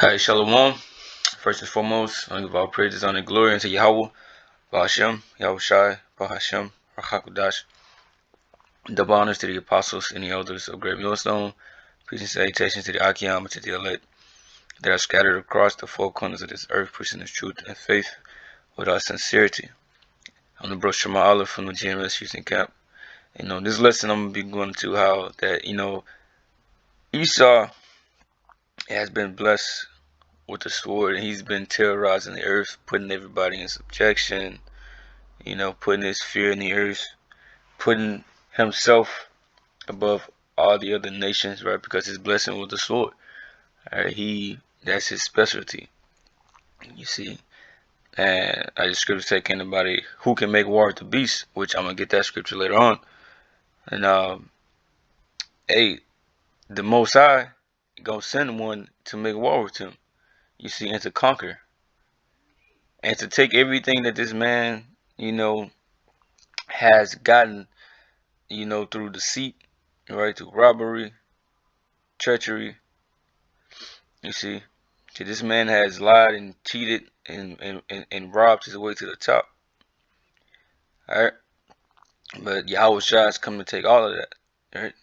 Hi, Shalom. First and foremost, I give all praises, honor, and glory unto Yahweh, Bahashem, Yahweh Shai, Bahashem, Rachakudash. Double honors to the apostles and the elders of Great Millstone. Peace and salutations to the Akim and to the elect that are scattered across the four corners of this earth, preaching the truth and faith without sincerity. I'm the bro Shema Olive from the GMS Houston camp. And on this lesson, I'm going to be going to how that, Esau has been blessed with the sword, and he's been terrorizing the earth, putting everybody in subjection, putting his fear in the earth, putting himself above all the other nations, right? Because his blessing with the sword, right? That's his specialty, you see. And I just scripture take anybody who can make war with the beast, which I'm gonna get that scripture later on. And hey, the Most High gonna send one to make war with him, you see, and to conquer, and to take everything that this man, has gotten, through deceit, right, through robbery, treachery. You see, this man has lied and cheated and robbed his way to the top. All right, but Yahweh Shai is coming to take all of that. All right,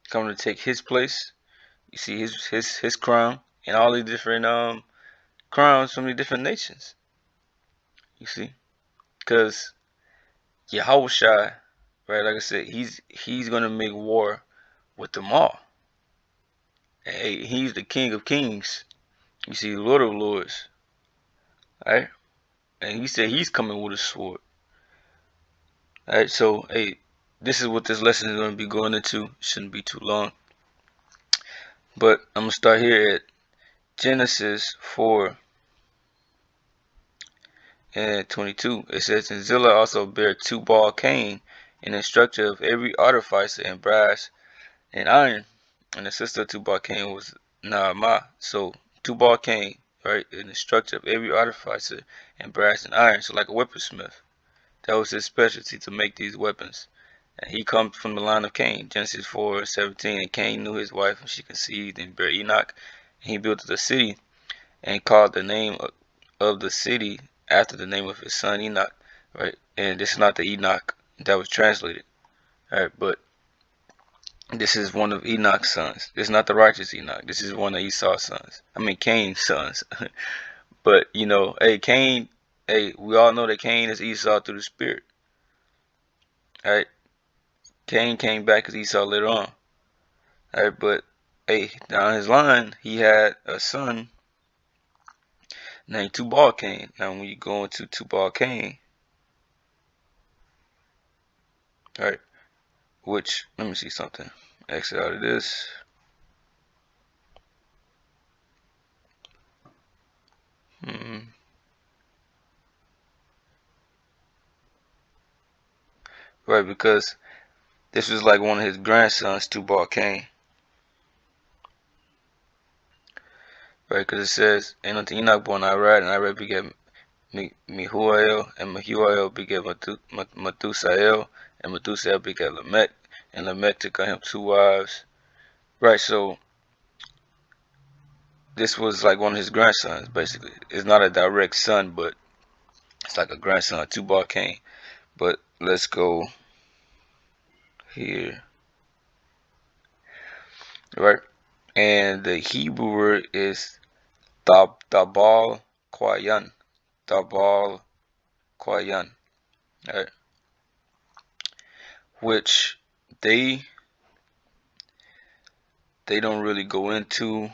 coming to take his place. You see his crown and all the different crowns from the different nations. You see, because Yahweh Shai, right? Like I said, he's gonna make war with them all. Hey, he's the King of Kings. You see, the Lord of Lords. Alright? And he said he's coming with a sword. Alright, so hey, this is what this lesson is going to be going into. Shouldn't be too long. But I'm going to start here at Genesis 4 and 22. It says, and Zillah also bare THAWBAL Cain, an instructor of every artificer in brass and iron. And the sister of THAWBAL Cain was Naamah. So THAWBAL Cain, right, an instructor of every artificer in brass and iron. So like a weaponsmith. That was his specialty, to make these weapons. And he comes from the line of Cain. Genesis 4:17. And Cain knew his wife, and she conceived and bare Enoch. And he built the city and called the name of the city after the name of his son Enoch. Right? And this is not the Enoch that was translated. Alright, but this is one of Enoch's sons. This is not the righteous Enoch. This is one of Esau's sons. I mean Cain's sons. But hey, Cain, hey, we all know that Cain is Esau through the spirit. Alright. Cain came back as Esau later on. Alright, but hey, down his line, he had a son named THAWBAL Cain. Now, when you go into THAWBAL Cain, alright, which, let me see something. Exit out of this. Right, because this was like one of his grandsons, THAWBAL Cain. Right, because it says, and unto Enoch born Irad, and Irad begat Mehuel, and Mehuel begat Methusael, and Methusael begat Lamech, and Lamech took on him 2 wives. Right, so this was like one of his grandsons, basically. It's not a direct son, but it's like a grandson of THAWBAL Cain. But let's go here. Right, and the Hebrew word is THAWBAL QAYAN. THAWBAL QAYAN. Right, which they don't really go into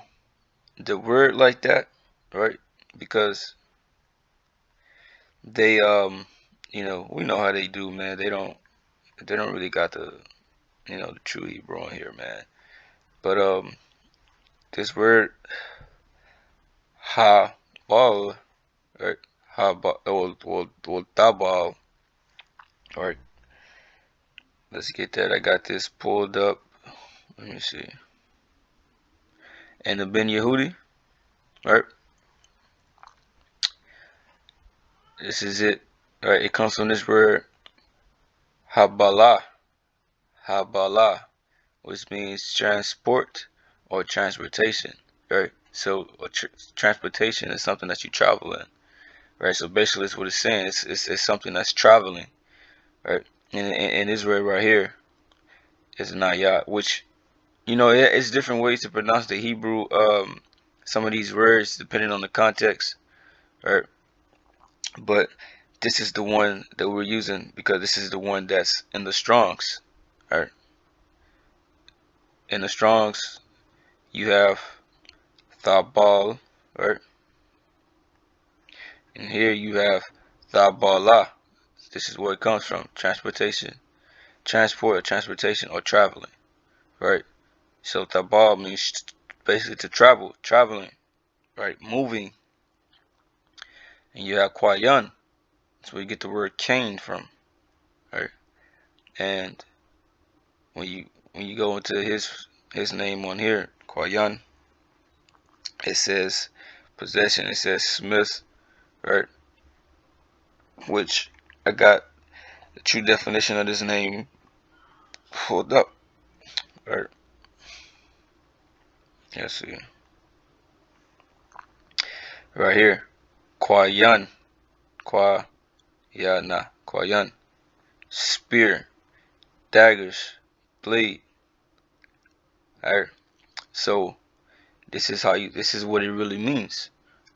the word like that, right? Because they we know how they do, man. They don't really got the the true Hebrew on here, man. But this word ha-bal, right? Ha-bal, well, THAWBAL, right? Let's get that. I got this pulled up. Let me see. And the Ben Yehudi, right? This is it, right? It comes from this word Habalah, Habalah, which means transport or transportation, right? So transportation is something that you travel in, right? So basically, that's what it's saying. It's something that's traveling, right? And Israel right here is Nayat, which it's different ways to pronounce the Hebrew. Some of these words depending on the context, right? But this is the one that we're using because this is the one that's in the Strongs, right? In the Strongs, you have THAWBAL, right? And here you have THAWBALA. This is where it comes from. Transportation, transport or transportation or traveling, right? So THAWBAL means basically to travel, traveling, right? Moving. And you have QAYAN. That's where you get the word cane from, right? And when you go into his name on here, QAYAN, it says possession. It says Smith, right? Which I got the true definition of this name pulled up, right? Let's see, right here, QAYAN, QAYAN, spear, daggers, blade. Alright, so this is what it really means.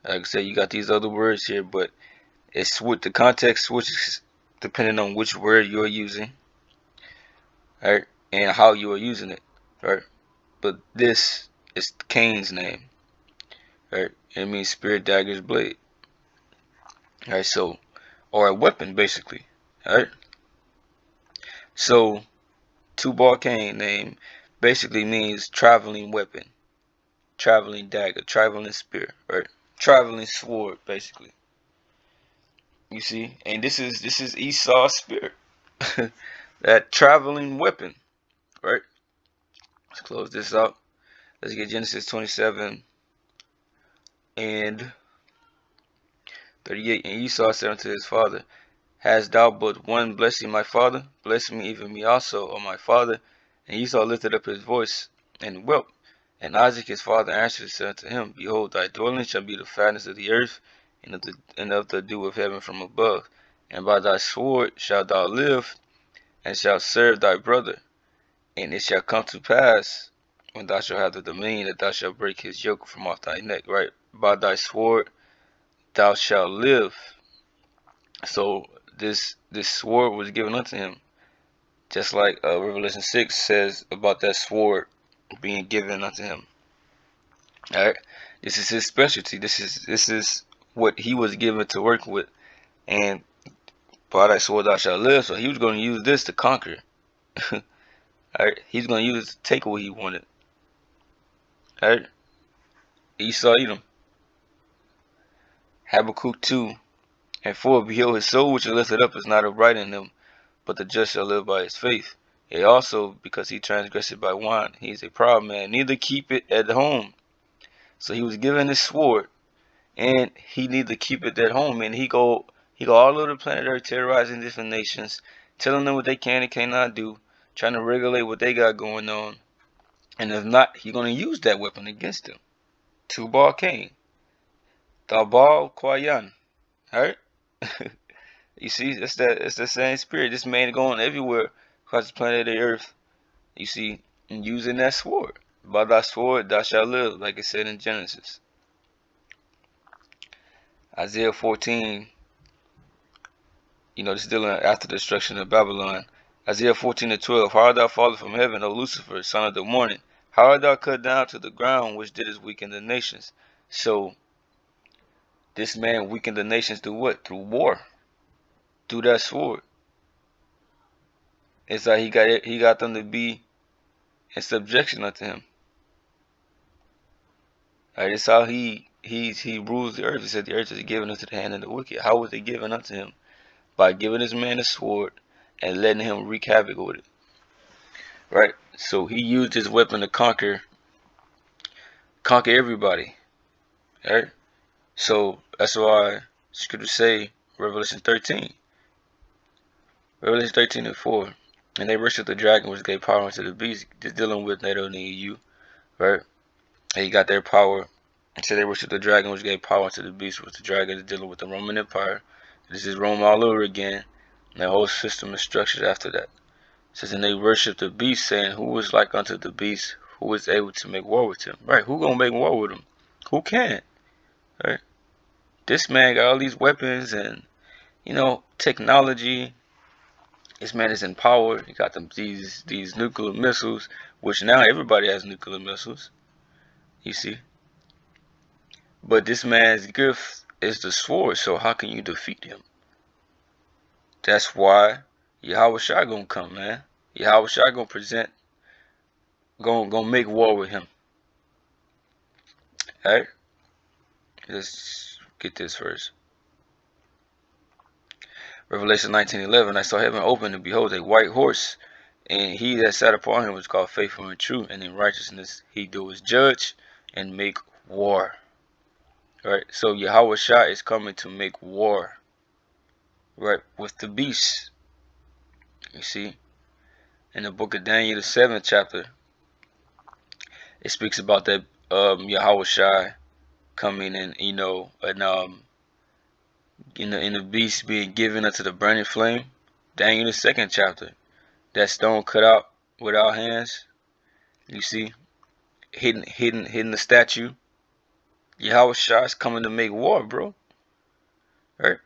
Like I said, you got these other words here, but it's what the context switches depending on which word you're using, right, and how you are using it, right. But this is Cain's name, right. It means spear, daggers, blade, right. So, or a weapon, basically, right. So, THAWBAL Cain name basically means traveling weapon, traveling dagger, traveling spear, right, traveling sword, basically. You see, and this is Esau's spirit, that traveling weapon, right. Let's close this out. Let's get Genesis 27 and 38. And Esau said unto his father, Hast thou but one blessing, my father? Bless me, even me also, O my father. And Esau lifted up his voice and wept. And Isaac his father answered and said unto him, Behold, thy dwelling shall be the fatness of the earth, and of the dew of heaven from above. And by thy sword shalt thou live, and shalt serve thy brother. And it shall come to pass, when thou shalt have the dominion, that thou shalt break his yoke from off thy neck, right? By thy sword thou shalt live. So this sword was given unto him, just like Revelation 6 says about that sword being given unto him. All right, this is his specialty. This is what he was given to work with, and by thy sword thou shalt live. So he was going to use this to conquer. All right, he's going to use it to take what he wanted. All right, Esau Edom, Habakkuk 2:4. Behold, his soul which is lifted up is not upright in him, but the just shall live by his faith. Yea, also, because he transgressed by wine, he is a proud man, neither keep it at home. So he was given this sword, and he need to keep it at home. And he go all over the planet Earth, terrorizing different nations, telling them what they can and cannot do, trying to regulate what they got going on. And if not, he's gonna use that weapon against them. THAWBAL Cain, THAWBAL QAYAN. Alright? You see, it's the same spirit. This man going everywhere across the planet of the earth. You see, and using that sword. By thy sword thou shalt live, like it said in Genesis. Isaiah 14, this is dealing after the destruction of Babylon. Isaiah 14:12. How art thou fallen from heaven, O Lucifer, son of the morning? How art thou cut down to the ground, which didst weaken the nations? So, this man weakened the nations through what? Through war. Through that sword. It's like he got them to be in subjection unto him. Right, it's how he rules the earth. He said the earth is given into the hand of the wicked. How was it given unto him? By giving this man a sword and letting him wreak havoc with it. Right? So he used his weapon to conquer everybody. Right? So that's why scripture say Revelation 13:4. And they worship the dragon which gave power unto the beast. Just dealing with NATO and the EU. Right? And he got their power And so they worship the dragon, which gave power to the beast, which the dragon is dealing with the Roman Empire. This is Rome all over again. And the whole system is structured after that. It says, and they worship the beast, saying, who is like unto the beast, who is able to make war with him? Right, who gonna make war with him? Who can? Right? This man got all these weapons and, you know, technology. This man is in power. He got them these nuclear missiles, which now everybody has nuclear missiles. You see? But this man's gift is the sword, so how can you defeat him? That's why Yahweh Shai gonna come, man. Yahweh Shai gonna make war with him. Alright? Let's get this first. Revelation 19:11. I saw heaven open, and behold, a white horse, and he that sat upon him was called Faithful and True, and in righteousness he doeth judge and make war. Right? So Yahweh Shai is coming to make war, right, with the beast. You see? In the book of Daniel, the 7th chapter, it speaks about that Yahweh Shai coming and, you know, and in the beast being given unto the burning flame. Daniel, the 2nd chapter, that stone cut out without hands. You see, hidden the statue. Yahweh Shai is coming to make war, bro. Right?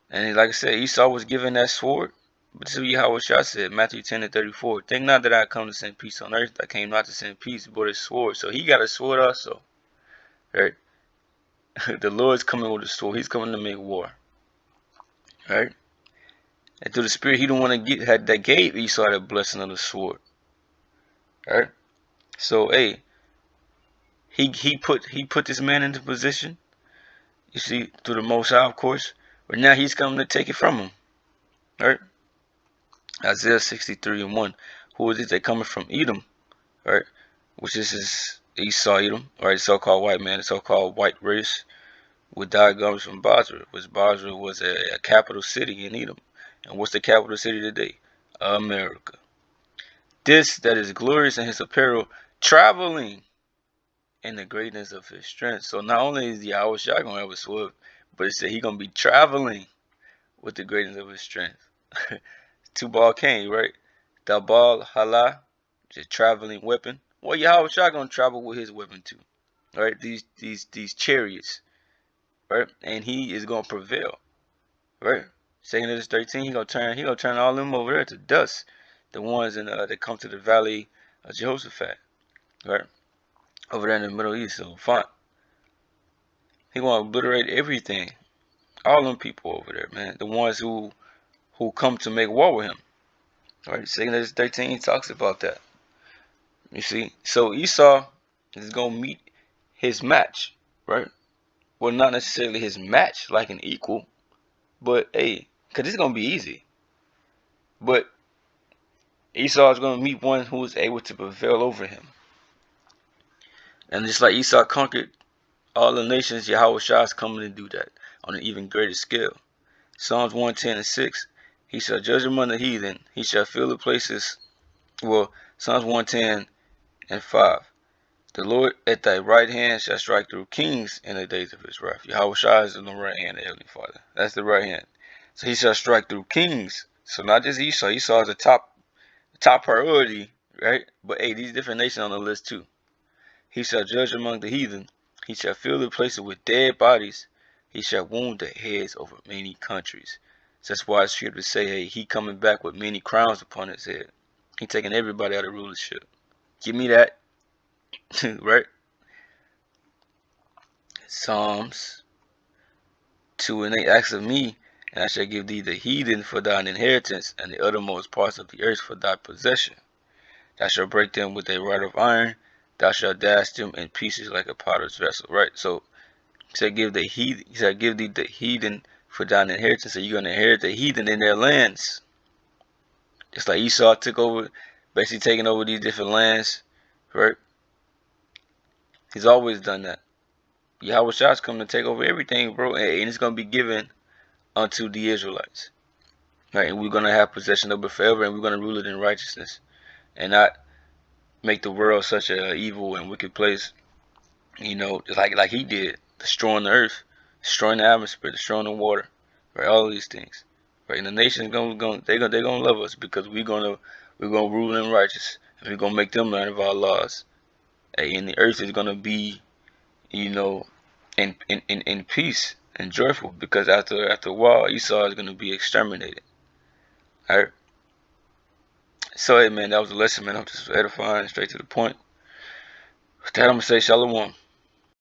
And like I said, Esau was given that sword. But this is what Yahweh Shai said, Matthew 10:34. Think not that I come to send peace on earth. I came not to send peace, but a sword. So he got a sword also. Right? The Lord's coming with a sword. He's coming to make war. Right? And through the Spirit, he don't want to get that gave Esau that blessing of the sword. Right? So hey, he put this man into position. You see, through the Most High, of course. But now he's coming to take it from him. Right? Isaiah 63:1. Who is it that coming from Edom? Right? Which is his Esau Edom, right? So-called white man, the so-called white race, with diagrams from Basra, which Basra was a capital city in Edom. And what's the capital city today? America. This that is glorious in his apparel, traveling in the greatness of his strength. So not only is Yahweh Shai gonna have a sword, but it said he gonna be traveling with the greatness of his strength. THAWBAL came, right? THAWBAL Hala, just traveling weapon. Well, Yahweh Shai gonna travel with his weapon too, right? These chariots, right? And he is gonna prevail, right? 2 Kings 13, he gonna turn all them over there to dust. The ones in that come to the valley of Jehoshaphat, right? Over there in the Middle East, so fine. He gonna obliterate everything, all them people over there, man. The ones who come to make war with him, right? 2 Kings 13 talks about that. You see, so Esau is gonna meet his match, right? Well, not necessarily his match like an equal, but hey, cause it's gonna be easy. But Esau is gonna meet one who is able to prevail over him. And just like Esau conquered all the nations, Yahweh Shai is coming to do that on an even greater scale. Psalms 110:6. He shall judge among the heathen. He shall fill the places. Well, Psalms 110:5. The Lord at thy right hand shall strike through kings in the days of his wrath. Yahweh Shai is on the right hand of the Heavenly Father. That's the right hand. So he shall strike through kings. So not just Esau. Esau is the top priority, right? But hey, these different nations on the list too. He shall judge among the heathen. He shall fill the places with dead bodies. He shall wound the heads over many countries. So that's why it's here to say, hey, he coming back with many crowns upon his head. He taking everybody out of rulership. Give me that. Right? Psalms 2:8. Ask of me, and I shall give thee the heathen for thine inheritance, and the uttermost parts of the earth for thy possession. Thou shalt break them with a rod of iron. Thou shalt dash them in pieces like a potter's vessel. Right? So he said, give the heathen. He said, give thee the heathen for thine inheritance. So you're gonna inherit the heathen in their lands. Just like Esau took over, basically taking over these different lands. Right? He's always done that. Yahweh Shai is coming to take over everything, bro, and it's going to be given unto the Israelites. Right? And we're going to have possession of it forever, and we're going to rule it in righteousness and not make the world such an evil and wicked place. You know, just like he did, destroying the earth, destroying the atmosphere, destroying the water, right? All these things, right? And the nation's they're gonna love us because we're gonna rule them righteous, and we're gonna make them learn of our laws. Hey, and the earth is gonna be, you know, in peace and joyful, because after a while Esau is gonna be exterminated. All right. So hey man, that was a lesson, man. I'm just edifying, straight to the point. With that, I'm gonna say shalom.